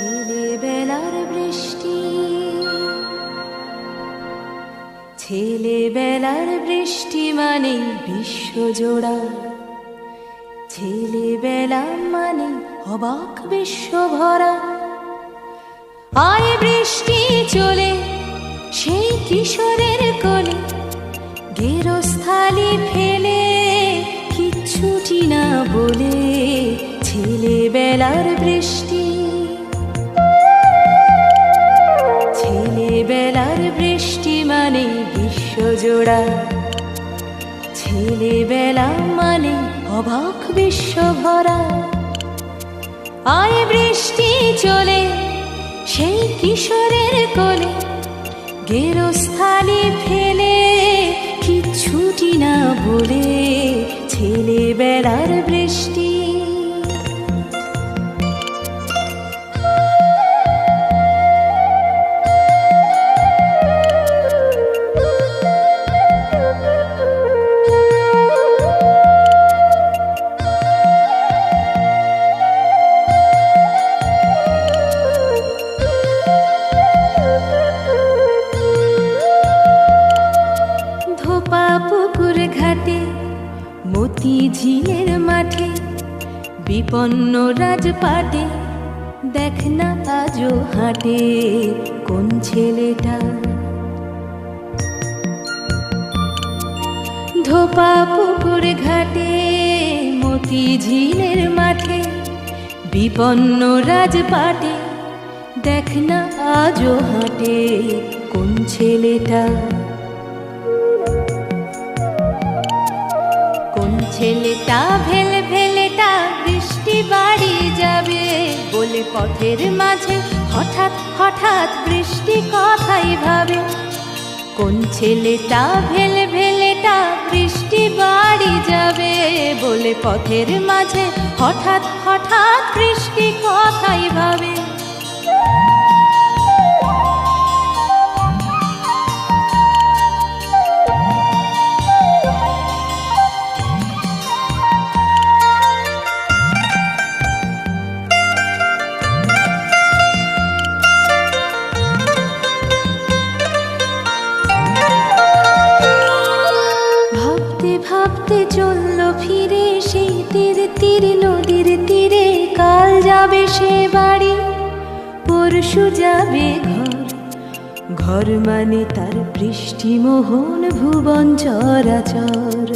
ছেলেবেলার বৃষ্টি, ছেলেবেলার বৃষ্টি মানে বিশ্বজোড়া। ছেলেবেলা মানে অবাক বিশ্বভরা। আয় বৃষ্টি চলে সেই কিশোরের কোলে, গেরস্থালি ফেলে কিচ্ছুটি না বলে। ছেলেবেলার বৃষ্টি, ছেলেবেলার বৃষ্টি মানে বিশ্বজোড়া। ছেলেবেলা মানে অবাক বিশ্বভরা। আয় বৃষ্টি চলে সেই কিশোরের কোলে, গেরস্থালি ফেলে কিচ্ছুটি না বলে। ছেলেবেলার বৃষ্টি, পুকুর ঘাটে মতি ঝিলের মাঠে, বিপন্ন রাজপাটে দেখ না আজও হাটে কোন ছেলেটা। ধোপা পুকুর ঘাটে মতি ঝিলের মাঠে, বিপন্ন রাজপাটে দেখ না আজও হাটে কোন ছেলেটা। ছেলেটা ভেলে ভেলেটা বৃষ্টি বাড়ি যাবে বলে পথের মাঝে হঠাৎ হঠাৎ বৃষ্টি কথাই ভাবে। কোন ছেলেটা ভেলে ভেলেটা বৃষ্টি বাড়ি যাবে বলে পথের মাঝে হঠাৎ হঠাৎ বৃষ্টি কথাই ভাবে। ভাবতে চলল ফিরে সেই তীর তীর নদীর তীরে। কাল যাবে সে বাড়ি, পরশু যাবে ঘর। ঘর মানে তার বৃষ্টিমোহন ভুবন চরাচর।